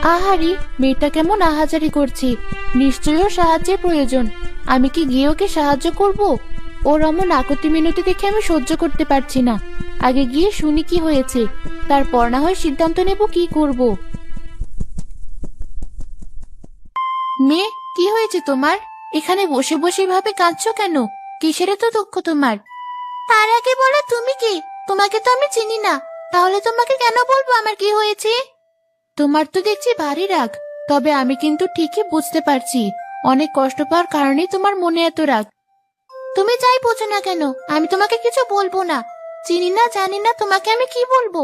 আহারি, মেয়েটা কেমন আহাজারি করছে। নিশ্চয়ই ওর সাহায্যের প্রয়োজন। আমি কি গিয়ে ওকে সাহায্য করব? ওর অমন আকুতি মিনতি দেখে আমি সহ্য করতে পারছি না। আগে গিয়ে শুনি কি হয়েছে, তারপর না হয় সিদ্ধান্ত নেব কি করব। মেয়ে, কি হয়েছে তোমার? এখানে বসে বসে ভাবে কাঁদছো কেন? কিসের তো দুঃখ তোমার? তার আগে বলো তুমি কি? তোমাকে তো আমি চিনি না, তাহলে তোমাকে কেন বলবো আমার কি হয়েছে? তোমার তো দেখছি ভারী রাগ। তবে আমি কিন্তু ঠিকই বুঝতে পারছি অনেক কষ্ট পাওয়ার কারণেই তোমার মনে এত রাগ। তুমি যাই বোঝো না কেন, আমি তোমাকে কিছু বলবো না। চিনি না জানি না, তোমাকে আমি কি বলবো?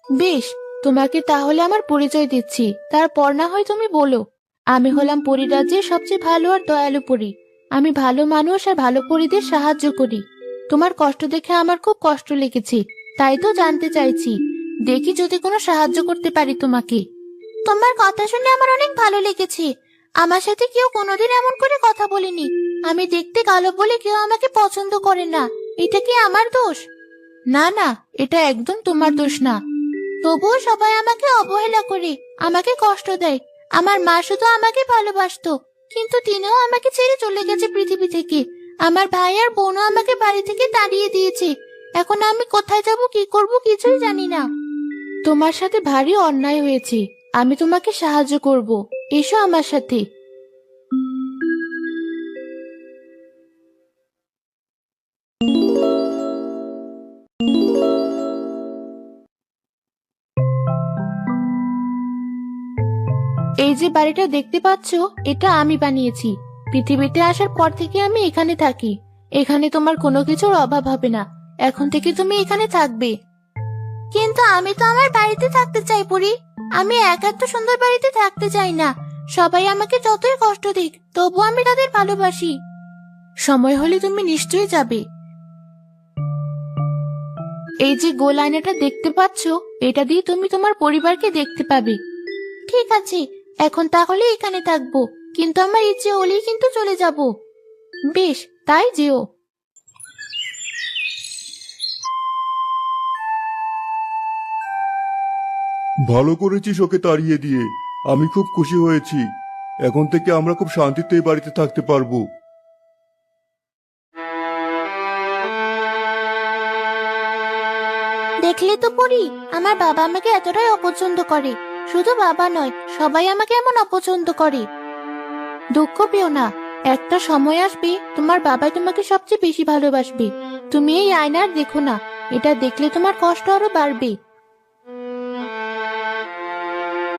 বেশ, তোমাকে তাহলে আমার পরিচয় দিচ্ছি, তারপর না হয় তুমি বলো। আমি হলাম পরিরাজ্যের সবচেয়ে ভালো আর দয়ালু পরী। আমি ভালো মানুষ আর ভালো পরীদের সাহায্য করি। তোমার কষ্ট দেখে আমার খুব কষ্ট লেগেছে, তাই তো জানতে চাইছি। দেখি যদি কোনো সাহায্য করতে পারি তোমাকে। তোমার কথা শুনে আমার অনেক ভালো লেগেছে। আমার সাথে কেউ কোনোদিন এমন করে কথা বলেনি। আমি দেখতে কালো বলে কেউ আমাকে পছন্দ করে না। এটা কি আমার দোষ? না না, এটা একদম তোমার দোষ না। তবুও সবাই আমাকে অবহেলা করে, আমাকে কষ্ট দেয়। আমার মা শুধু আমাকে ভালোবাসতো, কিন্তু তিনিও আমাকে ছেড়ে চলে গেছে পৃথিবী থেকে। আমার ভাই আর বোনও আমাকে বাড়ি থেকে তাড়িয়ে দিয়েছে। এখন আমি কোথায় যাব, কি করব, কিছুই জানি না। তোমার সাথে ভারী অন্যায় হয়েছে। আমি তোমাকে সাহায্য করব। এসো আমার সাথে। এই যে বাড়িটা দেখতে পাচ্ছো, এটা আমি বানিয়েছি। পৃথিবীতে আসার পর থেকে আমি এখানে থাকি। এখানে তোমার কোনো কিছুর অভাব হবে না। এখন থেকে তুমি এখানে থাকবে। কিন্তু আমি তো আমার বাড়িতে থাকতে চাই পরি। আমি একা তো সুন্দর বাড়িতে থাকতে চাই না। সবাই আমাকে যতই কষ্ট দিক, তবু আমি তাদের ভালোবাসি। সময় হলে তুমি নিশ্চয়ই যাবে। এই যে গোল আয়নাটা দেখতে পাচ্ছো, এটা দিয়ে তুমি তোমার পরিবারকে দেখতে পাবে। ঠিক আছে, এখন তাহলে এখানে থাকবো, কিন্তু আমার ইচ্ছে হলেই কিন্তু চলে যাব। বেশ, তাই যেও। ভালো করেছিস ওকে তাড়িয়ে দিয়ে। আমি খুব খুশি হয়েছি। এখন থেকে আমরা খুব শান্তিতে এই বাড়িতে থাকতে পারবো। দেখলে তো পরি, আমার বাবা আমাকে এতটাই অপছন্দ করে। শুধু বাবা নয়, সবাই আমাকে এমন অপছন্দ করে। দুঃখ পেও না, একটা সময় আসবে তোমার বাবাই তোমাকে সবচেয়ে বেশি ভালোবাসবে। তুমি এই আয়নার দেখো না, এটা দেখলে তোমার কষ্ট আরো বাড়বে।